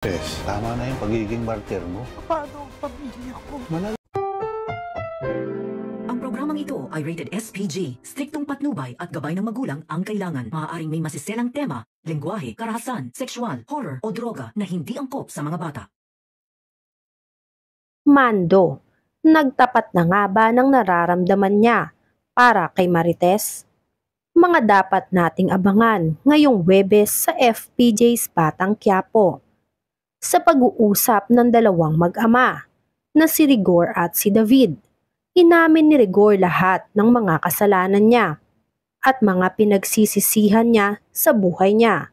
Tess, tama na yung pagiging martir mo. Paano ang pamilya ko? Ang programang ito ay rated SPG. Striktong patnubay at gabay ng magulang ang kailangan. Maaaring may masiselang tema, lengguwahe, karahasan, sexual, horror o droga na hindi angkop sa mga bata. Mando, nagtapat na nga ba ng nararamdaman niya para kay Marites? Mga dapat nating abangan ngayong Huwebes sa FPJ's Batang Quiapo. Sa pag-uusap ng dalawang mag-ama na si Rigor at si David, inamin ni Rigor lahat ng mga kasalanan niya at mga pinagsisisihan niya sa buhay niya.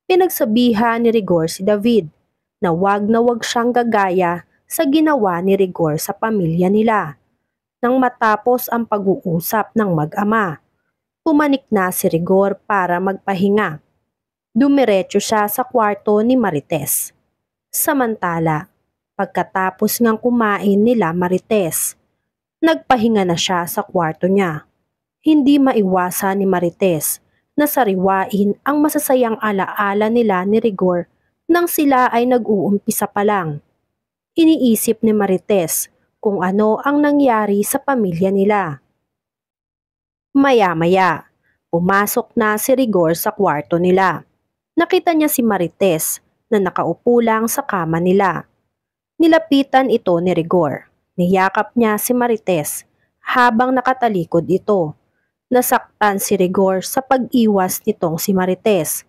Pinagsabihan ni Rigor si David na wag siyang gagaya sa ginawa ni Rigor sa pamilya nila. Nang matapos ang pag-uusap ng mag-ama, pumanik na si Rigor para magpahinga. Dumiretso siya sa kwarto ni Marites. Samantala, pagkatapos ngang kumain nila Marites, nagpahinga na siya sa kwarto niya. Hindi maiwasan ni Marites na sariwain ang masasayang alaala nila ni Rigor nang sila ay nag-uumpisa pa lang. Iniisip ni Marites kung ano ang nangyari sa pamilya nila. Maya-maya, pumasok na si Rigor sa kwarto nila. Nakita niya si Marites na nakaupo lang sa kama nila. Nilapitan ito ni Rigor. Niyakap niya si Marites habang nakatalikod ito. Nasaktan si Rigor sa pag-iwas nitong si Marites.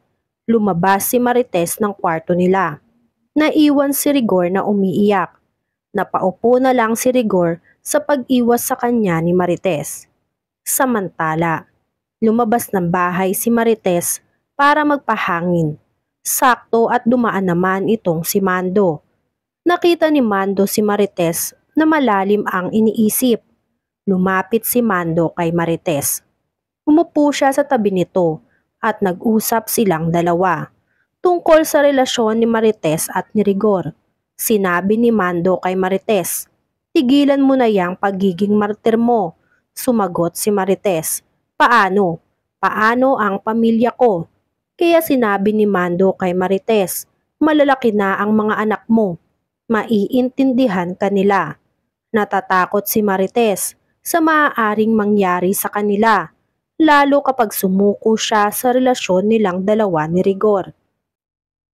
Lumabas si Marites ng kwarto nila. Naiwan si Rigor na umiiyak. Napaupo na lang si Rigor sa pag-iwas sa kanya ni Marites. Samantala, lumabas ng bahay si Marites para magpahangin. Sakto at dumaan naman itong si Mando. Nakita ni Mando si Marites na malalim ang iniisip. Lumapit si Mando kay Marites. Umupo siya sa tabi nito at nag-usap silang dalawa tungkol sa relasyon ni Marites at ni Rigor. Sinabi ni Mando kay Marites, "Tigilan mo na yang pagiging martir mo." Sumagot si Marites, "Paano? Paano ang pamilya ko?" Kaya sinabi ni Mando kay Marites, "Malalaki na ang mga anak mo. Maiintindihan ka nila." Natatakot si Marites sa maaaring mangyari sa kanila, lalo kapag sumuko siya sa relasyon nilang dalawa ni Rigor.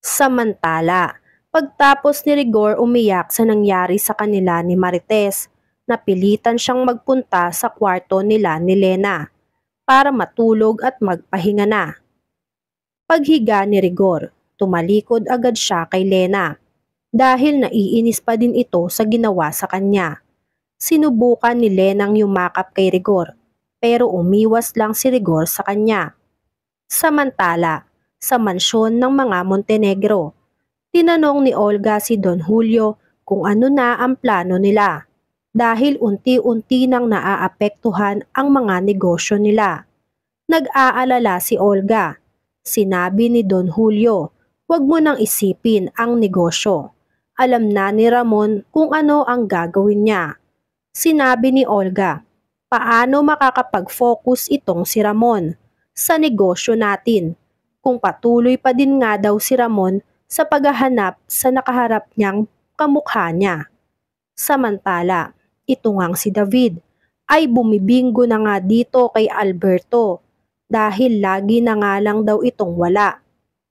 Samantala, pagtapos ni Rigor umiyak sa nangyari sa kanila ni Marites, napilitan siyang magpunta sa kwarto nila ni Lena para matulog at magpahinga na. Paghiga ni Rigor, tumalikod agad siya kay Lena dahil naiinis pa din ito sa ginawa sa kanya. Sinubukan ni Lenang yumakap kay Rigor pero umiwas lang si Rigor sa kanya. Samantala, sa mansyon ng mga Montenegro, tinanong ni Olga si Don Julio kung ano na ang plano nila dahil unti-unti nang naaapektuhan ang mga negosyo nila. Nag-aalala si Olga. Sinabi ni Don Julio, "Huwag mo nang isipin ang negosyo. Alam na ni Ramon kung ano ang gagawin niya." Sinabi ni Olga, "Paano makakapag-focus itong si Ramon sa negosyo natin kung patuloy pa din nga daw si Ramon sa paghahanap sa nakaharap niyang kamukha niya?" Samantala, ito ngang si David ay bumibinggo na nga dito kay Alberto dahil lagi na nga lang daw itong wala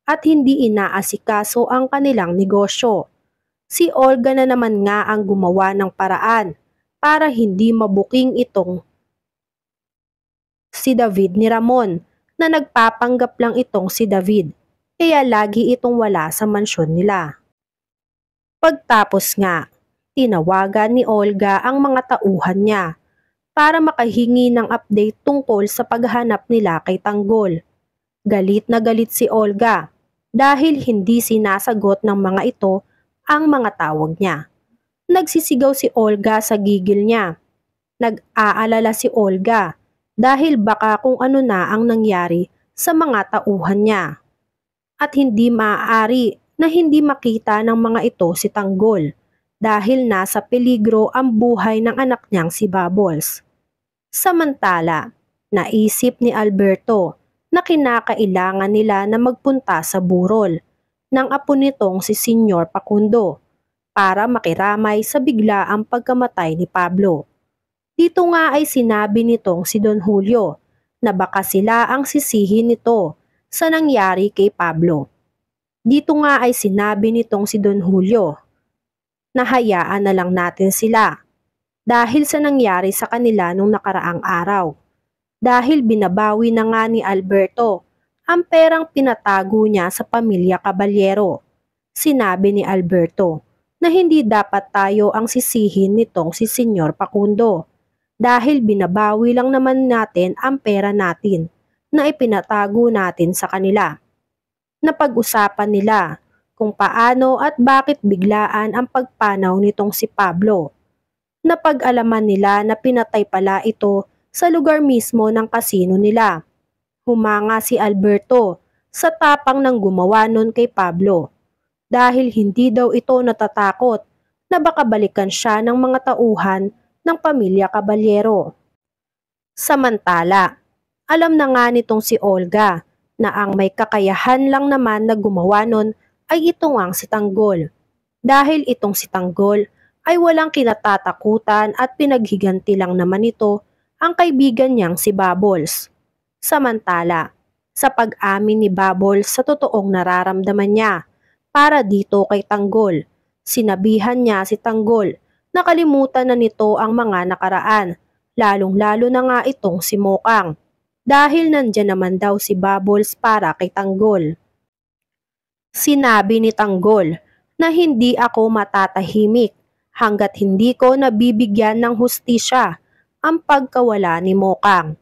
at hindi inaasikaso ang kanilang negosyo. Si Olga na naman nga ang gumawa ng paraan para hindi mabuking itong si David ni Ramon na nagpapanggap lang itong si David kaya lagi itong wala sa mansyon nila. Pagtapos nga, tinawagan ni Olga ang mga tauhan niya para makahingi ng update tungkol sa paghahanap nila kay Tanggol. Galit na galit si Olga dahil hindi sinasagot ng mga ito ang mga tawag niya. Nagsisigaw si Olga sa gigil niya. Nag-aalala si Olga dahil baka kung ano na ang nangyari sa mga tauhan niya. At hindi maaari na hindi makita ng mga ito si Tanggol dahil nasa peligro ang buhay ng anak niyang si Bubbles. Samantala, naisip ni Alberto na kinakailangan nila na magpunta sa burol ng apo nitong si Senyor Facundo para makiramay sa biglaang pagkamatay ni Pablo. Dito nga ay sinabi nitong si Don Julio na baka sila ang sisihin nito sa nangyari kay Pablo. Dito nga ay sinabi nitong si Don Julio na hayaan na lang natin sila dahil sa nangyari sa kanila nung nakaraang araw. Dahil binabawi na nga ni Alberto ang perang pinatago niya sa pamilya Caballero. Sinabi ni Alberto na hindi dapat tayo ang sisihin nitong si Senyor Facundo dahil binabawi lang naman natin ang pera natin na ipinatago natin sa kanila. Napag-usapan nila kung paano at bakit biglaan ang pagpanaw nitong si Pablo. Napag-alaman nila na pinatay pala ito sa lugar mismo ng kasino nila. Humanga si Alberto sa tapang ng gumawa nun kay Pablo dahil hindi daw ito natatakot na baka balikan siya ng mga tauhan ng pamilya Caballero. Samantala, alam na nga nitong si Olga na ang may kakayahan lang naman na gumawa nun ay ito ngang si Tanggol. Dahil itong si Tanggol ay walang kinatatakutan at pinaghiganti lang naman ito ang kaibigan niyang si Bubbles. Samantala, sa pag-amin ni Bubbles sa totoong nararamdaman niya para dito kay Tanggol, sinabihan niya si Tanggol na kalimutan na nito ang mga nakaraan, lalong-lalo na nga itong si Mokang, dahil nandyan naman daw si Bubbles para kay Tanggol. Sinabi ni Tanggol na hindi ako matatahimik hanggat hindi ko nabibigyan ng hustisya ang pagkawala ni Mokang.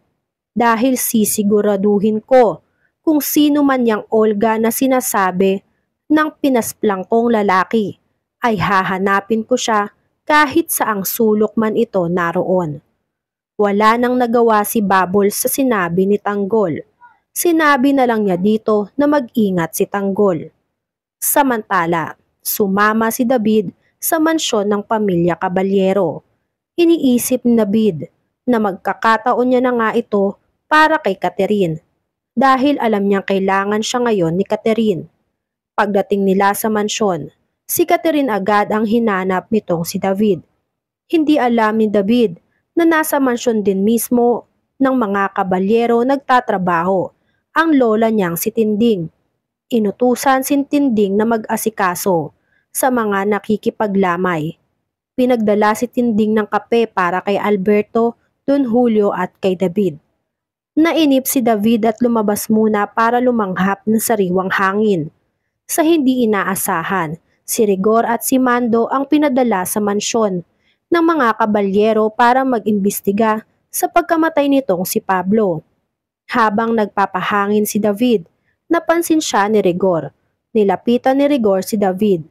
Dahil sisiguraduhin ko kung sino man yang Olga na sinasabi ng pinasplang kong lalaki ay hahanapin ko siya kahit saang sulok man ito naroon. Wala nang nagawa si Bubbles sa sinabi ni Tanggol. Sinabi na lang niya dito na mag-ingat si Tanggol. Samantala, sumama si David sa mansyon ng pamilya Caballero. Iniisip ni David na magkakataon niya na nga ito para kay Catherine dahil alam niyang kailangan siya ngayon ni Catherine. Pagdating nila sa mansyon, si Catherine agad ang hinanap nitong si David. Hindi alam ni David na nasa mansyon din mismo ng mga Caballero nagtatrabaho ang lola niyang si Tinding. Inutusan si Tinding na mag-asikaso sa mga nakikipaglamay. Pinagdala si Tinding ng kape para kay Alberto, Don Julio at kay David. Nainip si David at lumabas muna para lumanghap ng sariwang hangin. Sa hindi inaasahan, si Rigor at si Mando ang pinadala sa mansyon ng mga Caballero para mag-imbestiga sa pagkamatay nitong si Pablo. Habang nagpapahangin si David, napansin siya ni Rigor. Nilapitan ni Rigor si David.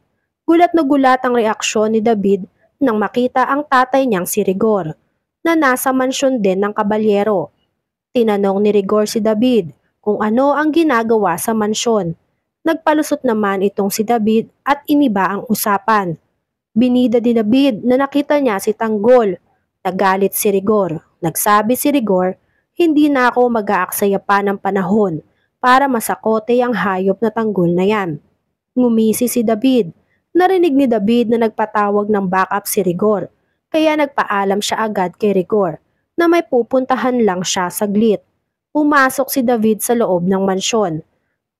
Gulat na gulat ang reaksyon ni David nang makita ang tatay niyang si Rigor na nasa mansyon din ng Caballero. Tinanong ni Rigor si David kung ano ang ginagawa sa mansyon. Nagpalusot naman itong si David at iniba ang usapan. Binida ni David na nakita niya si Tanggol. Nagalit si Rigor. Nagsabi si Rigor, hindi na ako mag-aaksaya pa ng panahon para masakote ang hayop na Tanggol na yan. Ngumisi si David. Narinig ni David na nagpatawag ng backup si Rigor, kaya nagpaalam siya agad kay Rigor na may pupuntahan lang siya saglit. Pumasok si David sa loob ng mansyon.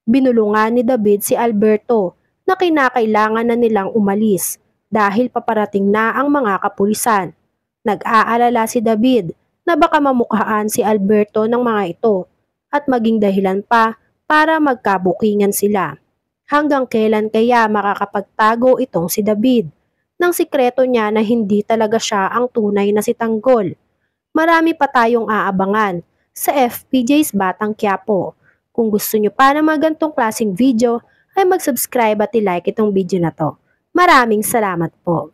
Binulungan ni David si Alberto na kinakailangan na nilang umalis dahil paparating na ang mga kapulisan. Nag-aalala si David na baka mamukhaan si Alberto ng mga ito at maging dahilan pa para magkabukingan sila. Hanggang kailan kaya makakapagtago itong si David ng sikreto niya na hindi talaga siya ang tunay na si Tanggol? Marami pa tayong aabangan sa FPJ's Batang Quiapo. Kung gusto nyo pa ng mga gantong klaseng video ay mag-subscribe at i-like itong video na to. Maraming salamat po.